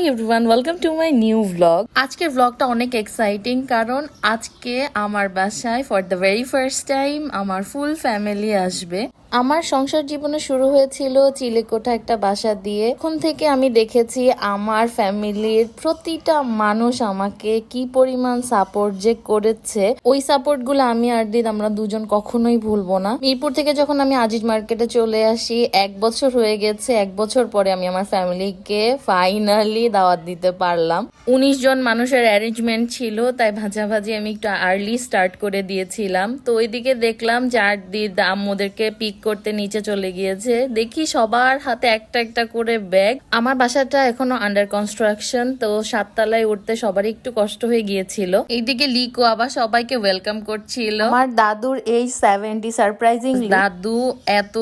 Hi everyone, welcome to my new vlog. আজকের ভ্লগটা অনেক exciting কারণ আজকে আমার বাসায় for the very first time আমার ফুল ফ্যামিলি আসবে। আমার সংসার জীবনে শুরু হয়েছিল চিলেকোঠা একটা বাসা দিয়ে। এখন থেকে আমি দেখেছি আমার ফ্যামিলির প্রতিটা মানুষ আমাকে কি পরিমাণ সাপোর্ট যে করেছে। ওই সাপোর্ট গুলো আমি আর দিদ আমরা দুজন কখনোই ভুলবো না। মিরপুর থেকে যখন আমি আজিজ মার্কেটে চলে আসি 1 বছর হয়ে গেছে। 1 বছর পরে আমি আমার ফ্যামিলিকে ফাইনালি দাওয়াত দিতে পারলাম। 19 জন মানুষের অ্যারেঞ্জমেন্ট ছিল, তাই ভাজাভাজি আমি একটু আর্লি স্টার্ট করে দিয়েছিলাম। তো ওইদিকে দেখলাম যে আর দিদ আম্মুদেরকে পিক করতে নিচে চলে গিয়েছে। দেখি সবার হাতে একটা একটা করে ব্যাগ। আমার বাসাটা এখনো আন্ডার কনস্ট্রাকশন, তো 7 তলায় উঠতে সবারই একটু কষ্ট হয়ে গিয়েছিল। এইদিকে লিকো আবার সবাইকে ওয়েলকাম করছিল। আমার দাদুর এই 70 সারপ্রাইজিং দাদু এত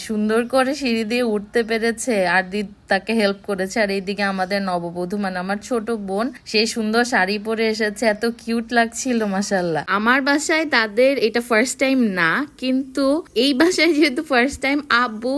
সুন্দর করে সিঁড়ি দিয়ে উঠতে পেরেছে, আর দিদ তাকে হেল্প করেছে। আর এইদিকে আমাদের নববধূ আমার ছোট বোন, সে সুন্দর শাড়ি পরে এসেছে, এত কিউট লাগছিল মাশাআল্লাহ। আমার বাসায় তাদের এটা ফার্স্ট টাইম না, কিন্তু এই বাসায় যেহেতু ফার্স্ট টাইম, আব্বু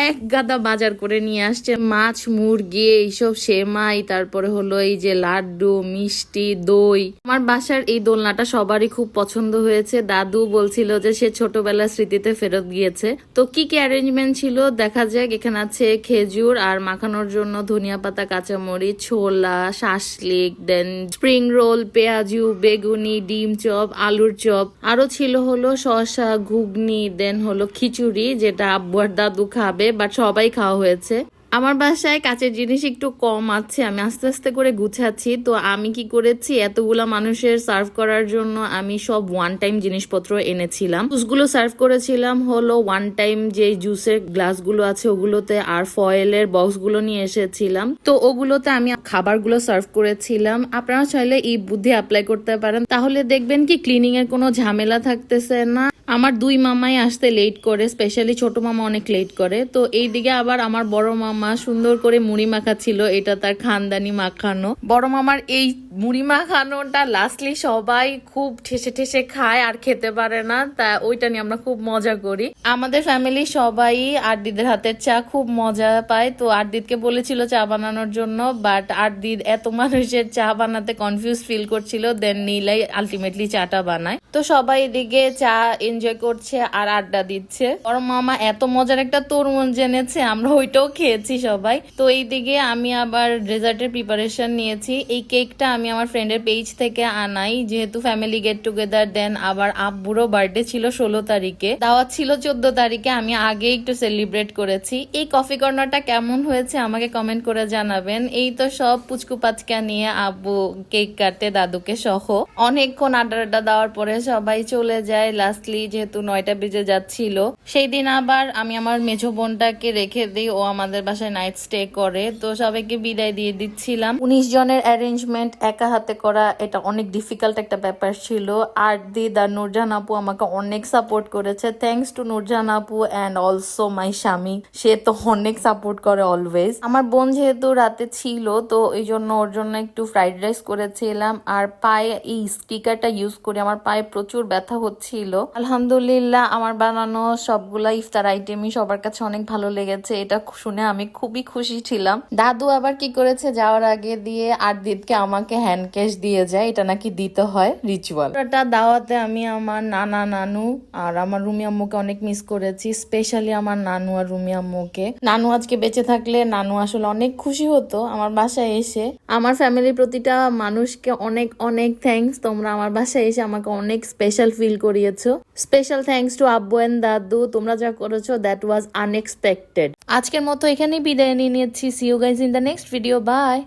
এক গাদা বাজার করে নিয়ে আসছে। মাছ, মুরগি, এইসব সেমাই, তারপরে হলো এই যে লাড্ডু, মিষ্টি, দই। আমার বাসার এই দোলনাটা সবারই খুব পছন্দ হয়েছে। দাদু বলছিল যে সে ছোটবেলার স্মৃতিতে ফেরত গিয়েছে। তো কি কি অ্যারেঞ্জমেন্ট ছিল দেখা যাক। এখানে আছে খেজুর, আর মাখানোর জন্য ধনিয়া পাতা, কাঁচামরিচ, ছোলা, শাসলিক, দেন স্প্রিং রোল, পেঁয়াজু, বেগুনি, ডিম চপ, আলুর চপ। আরো ছিল হলো শসা, ঘুগনি, দেন হলো খিচুড়ি, যেটা আব্বু আর দাদু খাবে, বাট সবাই খাওয়া হয়েছে। আমার বাসায় কাঁচের জিনিস একটু কম আছে, আমি আস্তে আস্তে করে গুছাচ্ছি। তো আমি কি করেছি, এতগুলা মানুষের সার্ভ করার জন্য আমি সব ওয়ান টাইম জিনিসপত্র এনেছিলাম। জুসগুলো সার্ভ করেছিলাম হলো ওয়ান টাইম, যে জুসের গ্লাসগুলো আছে ওগুলোতে, আর ফয়েলের বক্সগুলো নিয়ে এসেছিলাম। তো ওগুলোতে আমি খাবারগুলো সার্ভ করেছিলাম। আপনারা চাইলে এই বুদ্ধি অ্যাপ্লাই করতে পারেন, তাহলে দেখবেন কি ক্লিনিং এর কোনো ঝামেলা থাকতেছে না। আমার 2 মামাই আসতে লেট করে, স্পেশালি ছোট মামা অনেক লেট করে। তো এইদিকে আবার আমার বড় মামা সুন্দর করে মুড়ি মাখাচ্ছিল, এটা তার খানদানি মাখানো। বড় মামার এই মুড়ি মাখানোটা লাস্টলি সবাই খুব ঠেসে ঠেসে খায় আর খেতে পারে না, তা ওইটা নিয়ে আমরা খুব মজা করি। আমাদের ফ্যামিলি সবাই আরদিদের হাতের চা খুব মজা পায়। তো আরদিদকে বলেছিল চা বানানোর জন্য, বাট আরদিদ এত মানুষের চা বানাতে কনফিউজ ফিল করছিল, দেন নীলাই আলটিমেটলি চাটা বানায়। তো সবাই এদিকে চা এনজয় করছে আর আড্ডা দিচ্ছে। বড় মামা এত মজার একটা তরমুজ এনেছে, আমরা ওইটাও খেয়েছি সবাই। তো এইদিকে আমি আবার ডেজার্টের প্রিপারেশন নিয়েছি। এই কেকটা আমি আমার ফ্রেন্ডের পেজ থেকে আনাই, যেহেতু ফ্যামিলি গেট টুগেদার। দেন আবার আব্বুরও বার্থডে ছিল 16 তারিখে, দাওয়াত ছিল 14 তারিখে। আমি আগে একটু সেলিব্রেট করেছি। এই কফি কর্নারটা কেমন হয়েছে আমাকে কমেন্ট করে জানাবেন। এই তো সব পুচকু পাচকা নিয়ে আব্বু কেক কাটে দাদুকে সহ। অনেকক্ষণ আড্ডা দেওয়ার পরে সবাই চলে যায়। লাস্টলি যেহেতু 9টা বেজে যাচ্ছিল, সেই দিন আবার আমি আমার মেঝো বোনটাকে রেখে দিই, ও আমাদের বাসায় নাইট স্টে করে। তো সবাইকে বিদায় দিয়ে দিচ্ছিলাম। 19 জনের অ্যারেঞ্জমেন্ট একা হাতে করা, এটা অনেক ডিফিকাল্ট একটা ব্যাপার ছিল। আর দিদ আর নুরজাহান আপু আমাকে অনেক সাপোর্ট করেছে। থ্যাংকস টু নুরজাহান আপু অ্যান্ড অলসো মাই স্বামী, সে তো অনেক সাপোর্ট করে অলওয়েজ। আমার বোন যেহেতু রাতে ছিল, তো এই জন্য ওর জন্য একটু ফ্রাইড রাইস করেছিলাম। আর পায়ে এই স্টিকারটা ইউজ করে আমার পায়ে প্রচুর ব্যথা হচ্ছিল। আলহামদুলিল্লাহ আমার বানানো সবগুলা ইফতার আইটেমই সবার কাছে অনেক ভালো লেগেছে, এটা শুনে আমি খুবই খুশি ছিলাম। দাদু আবার কি করেছে, যাওয়ার আগে দিয়ে আর দিদকে আমাকে হ্যান্ড ক্যাশ দিয়ে যায়, এটা নাকি দিতে হয় রিচুয়াল। এটা দাওয়াতে আমি আমার নানা, নানু আর আমার রুমি আম্মুকে অনেক মিস করেছি, স্পেশালি আমার নানু আর রুমি আম্মুকে। নানু আজকে বেঁচে থাকলে নানু আসলে অনেক খুশি হতো আমার বাসায় এসে। আমার ফ্যামিলির প্রতিটা মানুষকে অনেক অনেক থ্যাঙ্কস, তোমরা আমার বাসায় এসে আমাকে অনেক স্পেশাল ফিল করিয়েছো। স্পেশাল থ্যাঙ্কস টু আব্বু এন্ড দাদু, তোমরা যা করেছো দ্যাট ওয়াজ আনএক্সপেক্টেড। আজকের মতো এখানেই বিদায় নিয়ে নিচ্ছি। See you guys in the next video, by.